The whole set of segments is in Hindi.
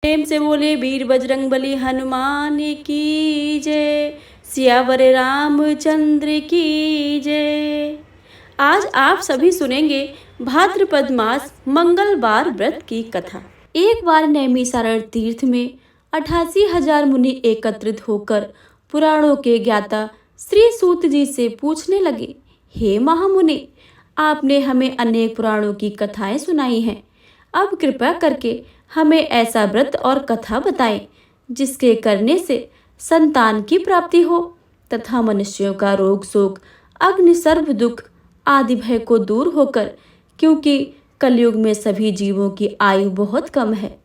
प्रेम से बोले वीर बजरंगबली हनुमान की जय, सियावर रामचंद्र की जय। आज आप सभी सुनेंगे भाद्रपद मास मंगलवार व्रत की कथा। एक बार नैमिषारण्य तीर्थ में 88,000 मुनि एकत्रित होकर पुराणों के ज्ञाता श्री सूत जी से पूछने लगे, हे महामुनि, आपने हमें अनेक पुराणों की कथाएं सुनाई हैं। अब कृपया करके हमें ऐसा व्रत और कथा बताएं जिसके करने से संतान की प्राप्ति हो तथा मनुष्यों का रोग शोक अग्नि सर्व दुख आदि भय को दूर होकर, क्योंकि कलयुग में सभी जीवों की आयु बहुत कम है,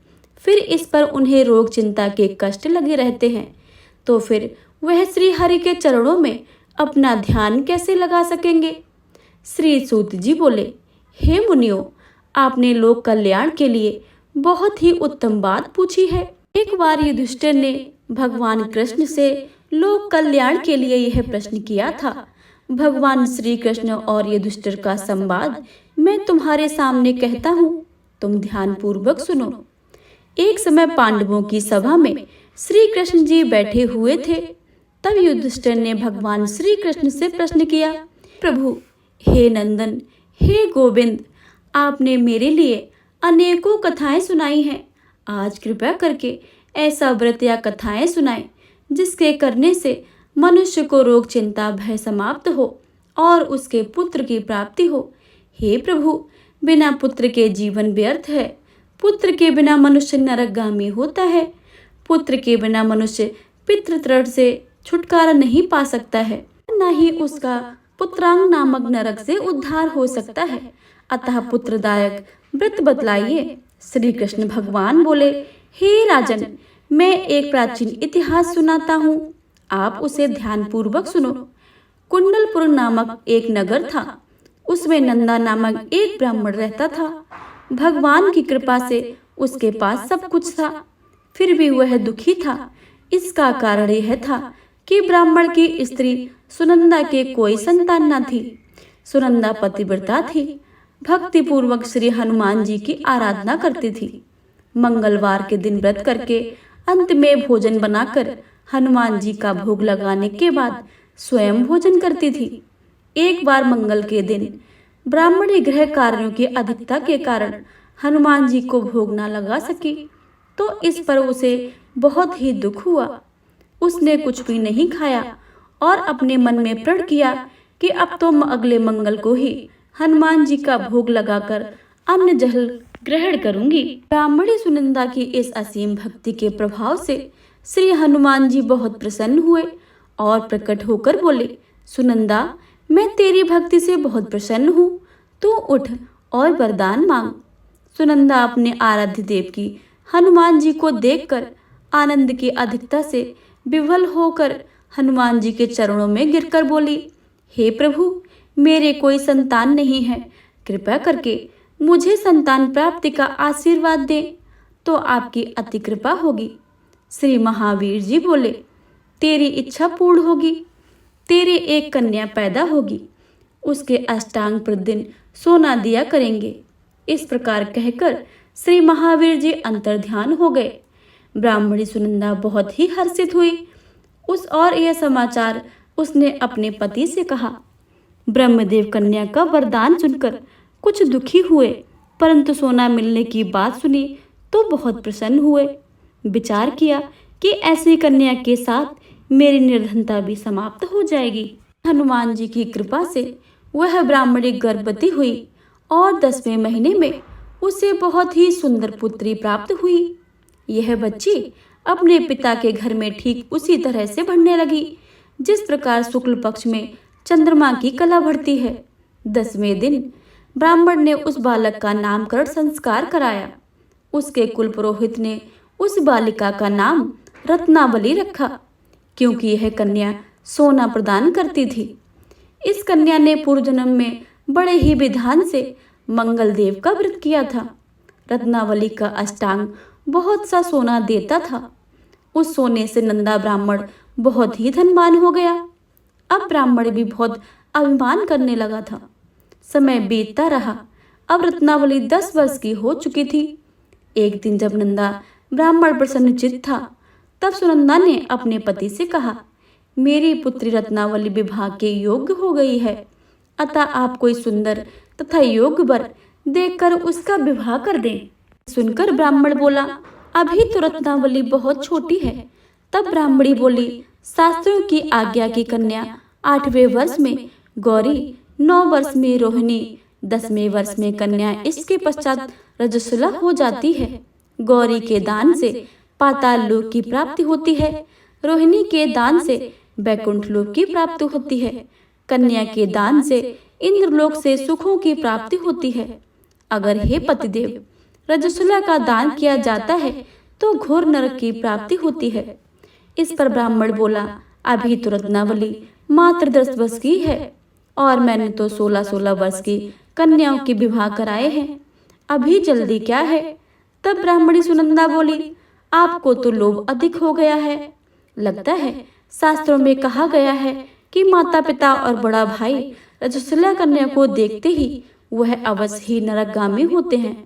फिर इस पर उन्हें रोग चिंता के कष्ट लगे रहते हैं, तो फिर वह श्री हरि के चरणों में अपना ध्यान कैसे लगा सकेंगे। श्री सूत जी बोले, हे मुनियों, आपने लोक कल्याण के लिए बहुत ही उत्तम बात पूछी है। एक बार युधिष्ठिर ने भगवान कृष्ण से लोक कल्याण के लिए यह प्रश्न किया था। भगवान श्री कृष्ण और युधिष्ठिर का संवाद मैं तुम्हारे सामने कहता हूँ, तुम ध्यान पूर्वक सुनो। एक समय पांडवों की सभा में श्री कृष्ण जी बैठे हुए थे। तब युधिष्ठिर ने भगवान श्री कृष्ण से प्रश्न किया, प्रभु, हे नंदन, हे गोविंद, आपने मेरे लिए अनेकों कथाएं सुनाई हैं। आज कृपया करके ऐसा व्रत या कथाएं सुनाएं जिसके करने से मनुष्य को रोग चिंता भय समाप्त हो और उसके पुत्र की प्राप्ति हो। हे प्रभु, बिना पुत्र के जीवन व्यर्थ है। पुत्र के बिना मनुष्य नरकगामी होता है। पुत्र के बिना मनुष्य पितृतृण से छुटकारा नहीं पा सकता है, न ही उसका पुत्रांग नामक नरक से उद्धार हो सकता है। अतः पुत्रदायक व्रत बतलाइए। श्री कृष्ण भगवान बोले, हे राजन, मैं एक प्राचीन इतिहास सुनाता हूँ, आप उसे ध्यान पूर्वक सुनो। कुंडलपुर नामक एक नगर था। उसमें नंदा नामक एक ब्राह्मण रहता था। भगवान की कृपा से उसके पास सब कुछ था, फिर भी वह दुखी था। इसका कारण यह था कि ब्राह्मण की स्त्री सुनंदा के कोई संतान न थी। सुनंदा पतिव्रता थी, भक्ति पूर्वक श्री हनुमान जी की आराधना करती थी। मंगलवार के दिन व्रत करके अंत में भोजन बनाकर हनुमान जी का भोग लगाने के बाद स्वयं भोजन करती थी। एक बार मंगल के दिन ब्राह्मणी गृह कार्यों की अधिकता के कारण हनुमान जी को भोग न लगा सकी, तो इस पर उसे बहुत ही दुख हुआ। उसने कुछ भी नहीं खाया और अपने मन में प्रण किया कि अब तो अगले मंगल को ही हनुमान जी का भोग लगाकर अन्न जल ग्रहण करूंगी। ब्राह्मणी सुनंदा की इस असीम भक्ति के प्रभाव से श्री हनुमान जी बहुत प्रसन्न हुए और प्रकट होकर बोले, सुनंदा, मैं तेरी भक्ति से बहुत प्रसन्न हूँ, तू उठ और वरदान मांग। सुनंदा अपने आराध्य देव की हनुमान जी को देखकर आनंद की अधिकता से विवल होकर हनुमान जी के चरणों में गिरकर बोली, हे प्रभु, मेरे कोई संतान नहीं है, कृपया करके मुझे संतान प्राप्ति का आशीर्वाद दें, तो आपकी अति कृपा होगी। श्री महावीर जी बोले, तेरी इच्छा पूर्ण होगी, तेरे एक कन्या पैदा होगी, उसके अष्टांग प्रतिदिन सोना दिया करेंगे। इस प्रकार कहकर श्री महावीर जी अंतर्ध्यान हो गए। ब्राह्मणी सुनंदा बहुत ही हर्षित हुई। और यह समाचार उसने अपने पति से कहा। ब्रह्मदेव कन्या का वरदान सुनकर कुछ दुखी हुए, परंतु सोना मिलने की बात सुनी तो बहुत प्रसन्न हुए। विचार किया कि ऐसी कन्या के साथ मेरी निर्धनता भी समाप्त हो जाएगी। हनुमान जी की कृपा से वह ब्राह्मणी गर्भवती हुई और 10वें महीने में उसे बहुत ही सुंदर पुत्री प्राप्त हुई। यह बच्ची अपने पिता के घर में ठीक उसी तरह से बढ़ने लगी जिस प्रकार शुक्ल पक्ष में चंद्रमा की कला बढ़ती है। 10वें दिन ब्राह्मण ने उस बालक का नामकरण संस्कार कराया। उसके कुल पुरोहित ने उस बालिका का नाम रत्नावली रखा, क्योंकि यह कन्या सोना प्रदान करती थी। इस कन्या ने पूर्व जन्म में बड़े ही विधान से मंगल देव का व्रत किया था। रत्नावली का अष्टांग बहुत सा सोना देता था। उस सोने से नंदा ब्राह्मण बहुत ही धनवान हो गया। अब ब्राह्मण भी बहुत अभिमान करने लगा था। समय बीतता रहा। अब रत्नावली 10 वर्ष की हो चुकी थी। एक दिन जब नंदा ब्राह्मण प्रसन्नचित्त था। तब सुनंदा ने अपने पति से कहा, मेरी पुत्री रत्नावली विवाह के योग्य हो गई है, अतः आप कोई सुंदर तथा योग्य वर देखकर उसका विवाह कर दें। सुनकर ब्राह्मण बोला, अभी तो रत्नावली बहुत छोटी है। तब ब्राह्मणी बोली, शास्त्रों की आज्ञा की कन्या 8वें वर्ष में गौरी, 9 वर्ष में रोहिणी, 10वें वर्ष में कन्या, इसके पश्चात रजस्वला हो जाती है। गौरी के दान से पाताल लोक की प्राप्ति होती है, रोहिणी के दान से वैकुंठ लोक की प्राप्ति होती है, कन्या के दान से इंद्रलोक से सुखों की प्राप्ति होती है। अगर हे पतिदेव रजस्वला का दान किया जाता है तो घोर नरक की प्राप्ति होती है। इस पर ब्राह्मण बोला, अभी तो रत्नावली मात्र 10 वर्ष की है और मैंने तो 16-16 वर्ष की कन्याओं के विवाह कराए हैं, अभी जल्दी क्या है। तब ब्राह्मणी सुनंदा बोली, आपको तो लोभ अधिक हो गया है। लगता है शास्त्रों में कहा गया है कि माता पिता और बड़ा भाई रजस्वला कन्या को देखते ही वह अवश्य ही नरकगामी होते हैं।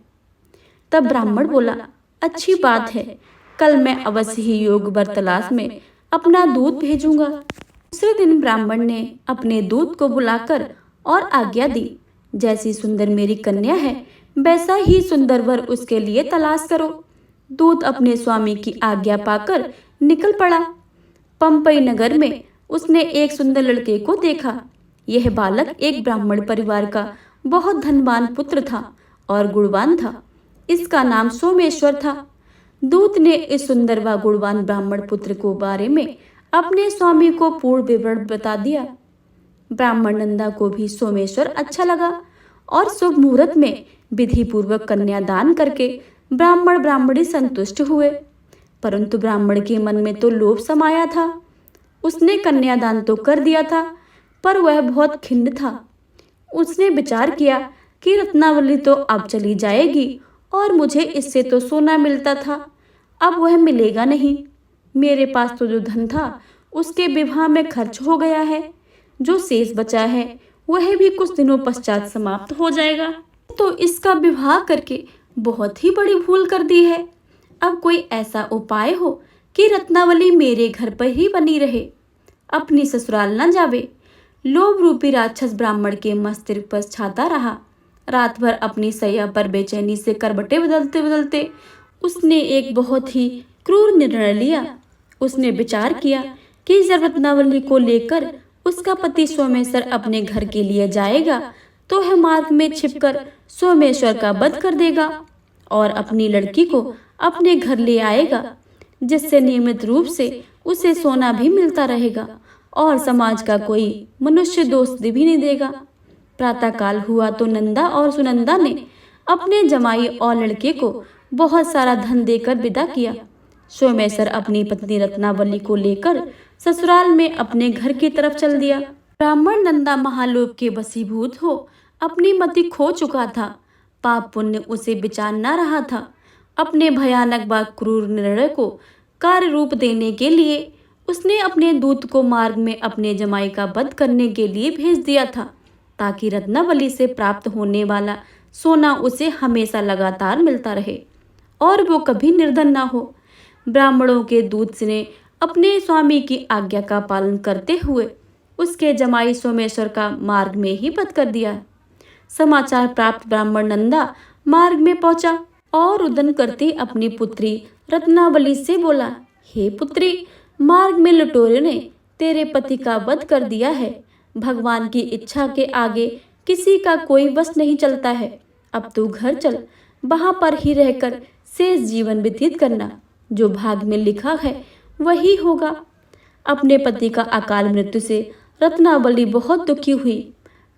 तब ब्राह्मण बोला, अच्छी बात है, कल मैं अवश्य ही योग वर तलाश में अपना दूत भेजूंगा। दूसरे दिन ब्राह्मण ने अपने दूत को बुलाकर और आज्ञा दी, जैसी सुंदर मेरी कन्या है वैसा ही सुंदर वर उसके लिए तलाश करो। दूत अपने स्वामी की आज्ञा पाकर निकल पड़ा। पंपई नगर में उसने एक सुंदर लड़के को देखा। यह बालक एक ब्राह्मण परिवार का बहुत धनवान पुत्र था और गुणवान था। इसका नाम सोमेश्वर था। दूत ने इस सुंदर व गुणवान ब्राह्मण पुत्र को बारे में अपने स्वामी को पूर्ण विवरण बता दिया। ब्राह्मण नंदा को भी सोमेश्वर अच्छा लगा और शुभ मुहूर्त में विधि पूर्वक कन्यादान करके ब्राह्मण ब्राह्मणी संतुष्ट हुए। परंतु ब्राह्मण के मन में तो लोभ समाया था। उसने कन्यादान तो कर दिया था, पर वह बहुत खिन्न था। उसने विचार किया कि रत्नावली तो अब चली जाएगी और मुझे इससे तो सोना मिलता था, अब वह मिलेगा नहीं। मेरे पास तो जो धन था उसके विवाह में खर्च हो गया है, जो शेष बचा है वह भी कुछ दिनों पश्चात समाप्त हो जाएगा। तो इसका विवाह करके बहुत ही बड़ी भूल कर दी है। अब कोई ऐसा उपाय हो कि रत्नावली मेरे घर पर ही बनी रहे, अपनी ससुराल न जावे। लोभ रूपी राक्षस ब्राह्मण के मस्तिष्क पर छाता रहा। रात भर अपनी सैया पर बेचैनी से करवटें बदलते बदलते उसने एक बहुत ही क्रूर निर्णय लिया। उसने विचार किया कि जब रत्नावली को लेकर उसका पति सोमेश्वर अपने घर के लिए जाएगा तो वह मार्ग में छिपकर सोमेश्वर का वध कर देगा और अपनी लड़की को अपने घर ले आएगा, जिससे नियमित रूप से उसे सोना भी मिलता रहेगा और समाज का कोई मनुष्य दोष भी नहीं देगा। प्रातःकाल हुआ तो नंदा और सुनंदा ने अपने जमाई और लड़के को बहुत सारा धन देकर विदा किया। सोमेश्वर अपनी पत्नी रत्नावली को लेकर ससुराल में अपने घर की तरफ चल दिया। ब्राह्मण नंदा महालोभ के वशीभूत हो अपनी मति खो चुका था। पाप पुण्य उसे विचार न रहा था। अपने भयानक व क्रूर निर्णय को कार्य रूप देने के लिए उसने अपने दूत को मार्ग में अपने जमाई का वध करने के लिए भेज दिया था, ताकि रत्नावली से प्राप्त होने वाला सोना उसे हमेशा लगातार मिलता रहे और वो कभी निर्धन ना हो। ब्राह्मणों के दूत ने अपने स्वामी की आज्ञा का पालन करते हुए उसके जमाई सोमेश्वर का मार्ग में ही वध कर दिया। समाचार प्राप्त ब्राह्मण नंदा मार्ग में पहुंचा और रुदन करती अपनी पुत्री रत्नावली से बोला, हे पुत्री, मार्ग में लुटेरों ने तेरे पति का वध कर दिया है। भगवान की इच्छा के आगे किसी का कोई वश नहीं चलता है। अब तू घर चल, वहां पर ही रहकर शेष जीवन व्यतीत करना। जो भाग्य में लिखा है वही होगा। अपने पति का अकाल मृत्यु से रत्नावली बहुत दुखी हुई।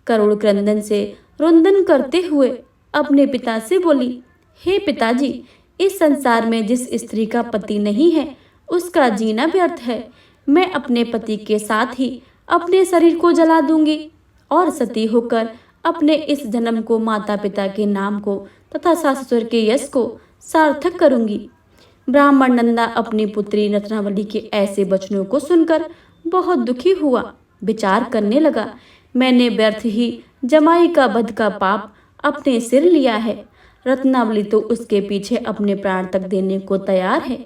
करोड़ क्रंदन से रुंदन करते हुए अपने पिता से बोली, हे पिताजी, इस संसार में जिस स्त्री का पति नहीं है उसका जीना व्यर्थ है। मैं अपने पति के साथ ही अपने शरीर को जला दूंगी और सती होकर अपने इस जन्म को माता पिता के नाम को तथा सासुर के यश को सार्थक करूंगी। ब्राह्मण नंदा अपनी पुत्री रत्नावली के ऐसे वचनों को सुनकर बहुत दुखी हुआ। विचार करने लगा, मैंने व्यर्थ ही जमाई का वध का पाप अपने सिर लिया है। रत्नावली तो उसके पीछे अपने प्राण तक देने को तैयार है।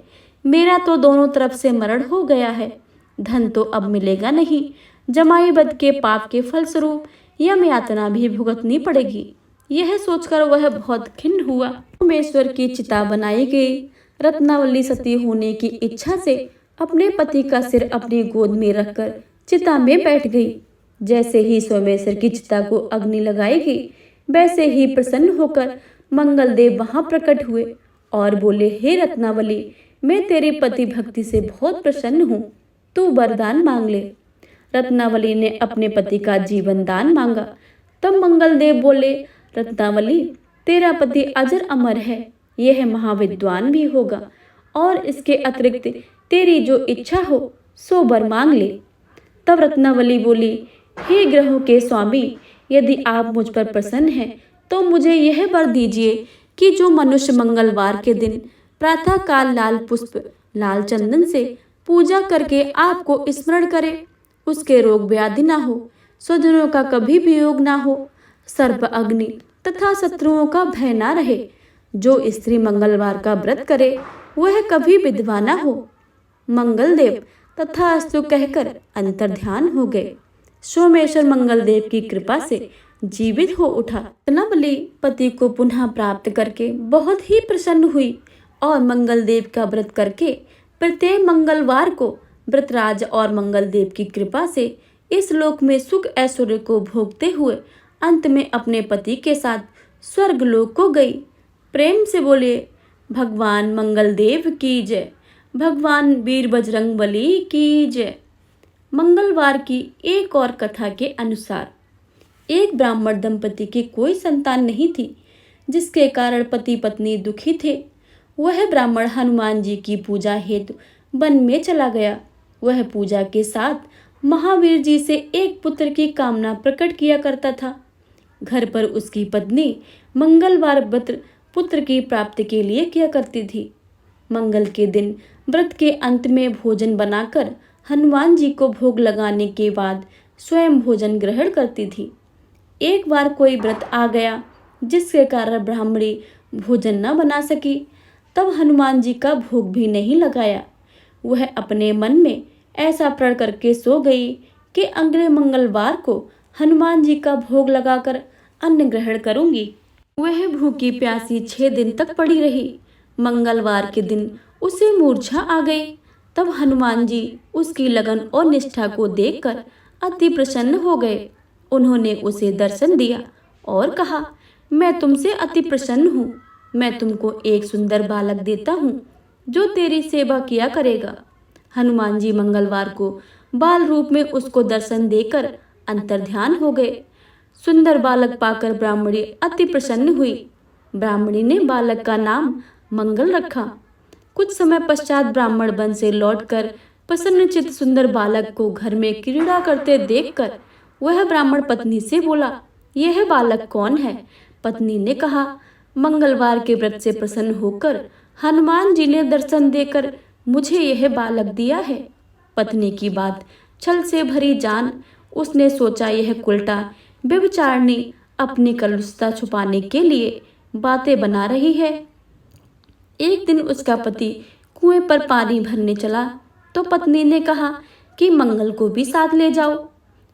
मेरा तो दोनों तरफ से मरण हो गया है। धन तो अब मिलेगा नहीं। जमाई बद के पाप के फलस्वरूप यम यातना भी भुगतनी पड़ेगी। यह सोचकर वह बहुत खिन्न हुआ। सोमेश्वर की चिता बनाई गई। रत्नावली सती होने की इच्छा से अपने पति का सिर अपनी गोद में रखकर चिता में बैठ गई। जैसे ही सोमेश्वर की चिता को अग्नि लगाई गई, वैसे ही प्रसन्न होकर मंगलदेव वहां प्रकट हुए और बोले, हे रत्नावली, मैं तेरी पति भक्ति से बहुत प्रसन्न हूँ, तू वरदान मांग ले। रत्नावली ने अपने पति का जीवन दान मांगा। तब मंगलदेव बोले, रत्नावली, तेरा पति अजर अमर है, यह महाविद्वान भी होगा और इसके अतिरिक्त तेरी जो इच्छा हो सो वर मांग ले। तब रत्नावली बोली, हे ग्रहों के स्वामी, यदि आप मुझ पर प्रसन्न हैं तो मुझे यह वर दीजिए कि जो मनुष्य मंगलवार के दिन प्रातः काल लाल पुष्प लाल चंदन से पूजा करके आपको स्मरण करे, उसके रोग व्याधि ना हो, स्वजनों का कभी वियोग ना हो, सर्प अग्नि तथा शत्रुओं का भय ना रहे। जो स्त्री मंगलवार का व्रत करे वह कभी विधवा ना हो। मंगलदेव तथास्तु कहकर अंतर्ध्यान हो गए। सोमेश्वर मंगलदेव की कृपा से जीवित हो उठा। रत्नावली पति को पुनः प्राप्त करके बहुत ही प्रसन्न हुई और मंगलदेव का व्रत करके प्रत्येक मंगलवार को व्रतराज और मंगलदेव की कृपा से इस लोक में सुख ऐश्वर्य को भोगते हुए अंत में अपने पति के साथ स्वर्ग लोक को गई। प्रेम से बोले, भगवान मंगलदेव की जय, भगवान वीर बजरंगबली की जय। मंगलवार की एक और कथा के अनुसार एक ब्राह्मण दंपति की कोई संतान नहीं थी, जिसके कारण पति पत्नी दुखी थे। वह ब्राह्मण हनुमान जी की पूजा हेतु वन में चला गया। वह पूजा के साथ महावीर जी से एक पुत्र की कामना प्रकट किया करता था। घर पर उसकी पत्नी मंगलवार व्रत पुत्र की प्राप्ति के लिए किया करती थी। मंगल के दिन व्रत के अंत में भोजन बनाकर हनुमान जी को भोग लगाने के बाद स्वयं भोजन ग्रहण करती थी। एक बार कोई व्रत आ गया जिसके कारण ब्राह्मणी भोजन न बना सकी। तब हनुमान जी का भोग भी नहीं लगाया। वह अपने मन में ऐसा प्रण करके सो गई कि अगले मंगलवार को हनुमान जी का भोग लगाकर अन्न ग्रहण करूंगी। वह भूखी प्यासी 6 दिन तक पड़ी रही। मंगलवार के दिन उसे मूर्छा आ गई। तब हनुमान जी उसकी लगन और निष्ठा को देखकर अति प्रसन्न हो गए। उन्होंने उसे दर्शन दिया और कहा, मैं तुमसे अति प्रसन्न हूँ। मैं तुमको एक सुंदर बालक देता हूँ जो तेरी सेवा किया करेगा। हनुमान जी मंगलवार को बाल रूप में उसको दर्शन देकर अंतर्ध्यान हो गए। सुंदर बालक पाकर ब्राह्मणी अति प्रसन्न हुई। ब्राह्मणी ने बालक का नाम मंगल रखा। कुछ समय पश्चात ब्राह्मण वन से लौटकर प्रसन्नचित्त सुंदर बालक को घर में क्रीड़ा करते देखकर वह ब्राह्मण पत्नी से बोला, यह बालक कौन है? पत्नी ने कहा, मंगलवार के व्रत से प्रसन्न होकर हनुमान जी ने दर्शन देकर मुझे यह बालक दिया है। पत्नी की बात छल से भरी जान उसने सोचा यह उल्टा व्यभिचारिणी अपनी कलुषता छुपाने के लिए बातें बना रही है। एक दिन उसका पति कुएं पर पानी भरने चला तो पत्नी ने कहा कि मंगल को भी साथ ले जाओ।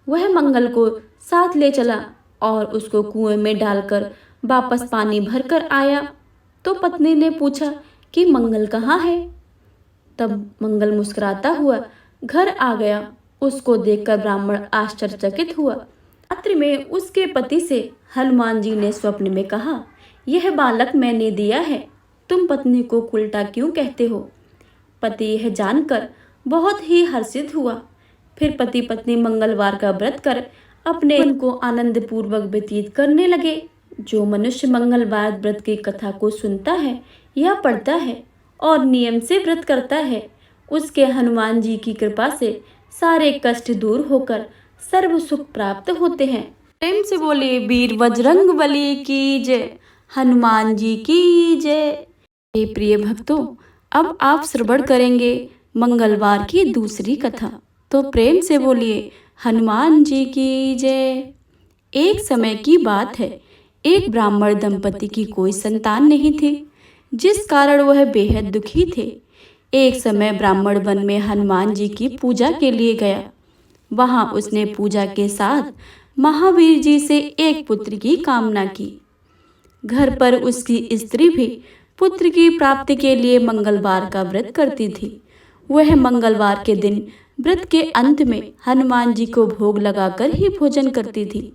वह मंगल को साथ ले चला और उसको कुएं में डालकर वापस पानी भरकर आया। तो पत्नी ने पूछा कि मंगल कहाँ है? तब मंगल मुस्कुराता हुआ घर आ गया। उसको देखकर ब्राह्मण आश्चर्यचकित हुआ। रात्रि में उसके पति से हनुमान जी ने स्वप्न में कहा, यह बालक मैंने दिया है, तुम पत्नी को उल्टा क्यों कहते हो? पति यह जानकर बहुत ही हर्षित हुआ। फिर पति पत्नी मंगलवार का व्रत कर अपने मन को आनंद पूर्वक व्यतीत करने लगे। जो मनुष्य मंगलवार व्रत की कथा को सुनता है या पढ़ता है और नियम से व्रत करता है, उसके हनुमान जी की कृपा से सारे कष्ट दूर होकर सर्व सुख प्राप्त होते हैं। प्रेम से बोले, वीर बजरंगबली की जय, हनुमान जी की जय। प्रिय भक्तों, अब आप श्रवण करेंगे मंगलवार की दूसरी कथा। तो प्रेम से बोलिए, हनुमान जी की जय। एक समय की बात है, एक ब्राह्मण दंपति की कोई संतान नहीं थी, जिस कारण वह बेहद दुखी थे। एक समय ब्राह्मण वन में हनुमान जी की पूजा के लिए गया। वहां उसने पूजा के साथ महावीर जी से एक पुत्र की कामना की। घर पर उसकी स्त्री भी पुत्र की प्राप्ति के लिए मंगलवार का व्रत करती थी। वह मंगलवार के दिन व्रत के अंत में हनुमान जी को भोग लगाकर ही भोजन करती थी।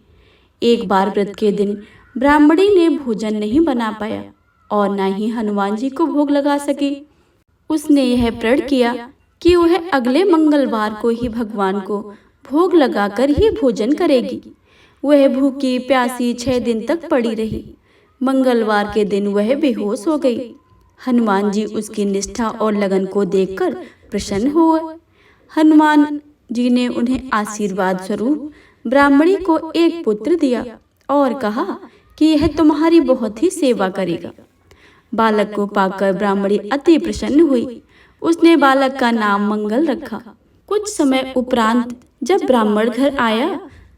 एक बार व्रत के दिन ब्राह्मणी ने भोजन नहीं बना पाया और न ही हनुमान जी को भोग लगा सकी। उसने यह प्रण किया कि वह अगले मंगलवार को ही भगवान को भोग लगाकर ही भोजन करेगी। वह भूखी प्यासी 6 दिन तक पड़ी रही। मंगलवार के दिन वह बेहोश हो गई। हनुमान जी उसकी निष्ठा और लगन को देखकर प्रसन्न हुए। हनुमान जी ने उन्हें आशीर्वाद स्वरूप ब्राह्मणी को एक पुत्र दिया और कहा कि यह तुम्हारी बहुत ही सेवा करेगा। बालक को पाकर ब्राह्मणी अति प्रसन्न हुई। उसने बालक का नाम मंगल रखा। कुछ समय उपरांत जब ब्राह्मण घर आया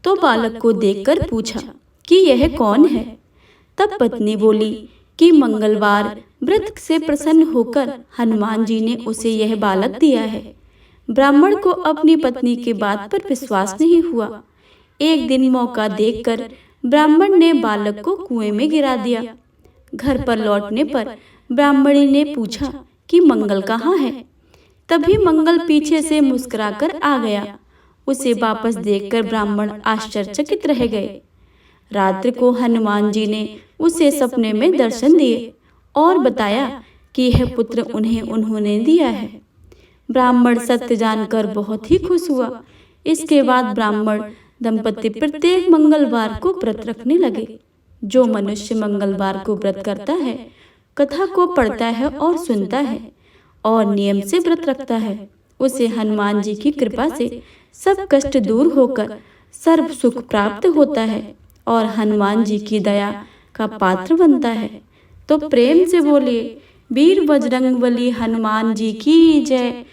तो बालक को देखकर पूछा कि यह कौन है। तब पत्नी बोली कि मंगलवार व्रत से प्रसन्न होकर हनुमान जी ने उसे यह बालक दिया है। ब्राह्मण को अपनी पत्नी की बात पर विश्वास नहीं हुआ। एक दिन मौका देखकर ब्राह्मण ने बालक को कुएं में गिरा दिया। घर पर लौटने पर ब्राह्मणी ने पूछा कि मंगल कहाँ है। तभी मंगल पीछे से मुस्कुराकर आ गया। उसे वापस देखकर ब्राह्मण आश्चर्यचकित रह गए। रात्रि को हनुमान जी ने उसे सपने में दर्शन दिए और बताया कि यह पुत्र उन्होंने दिया है। ब्राह्मण सत्य जानकर बहुत ही खुश हुआ। इसके बाद ब्राह्मण दंपति प्रत्येक मंगलवार को व्रत रखने लगे। जो मनुष्य मंगलवार को व्रत करता है, कथा को पढ़ता है और सुनता है और नियम से व्रत रखता है, उसे हनुमान जी की कृपा से सब कष्ट दूर होकर सर्व सुख प्राप्त होता है और हनुमान जी की दया का पात्र बनता है। तो प्रेम से बोलिए वीर बजरंगबली हनुमान जी की जय।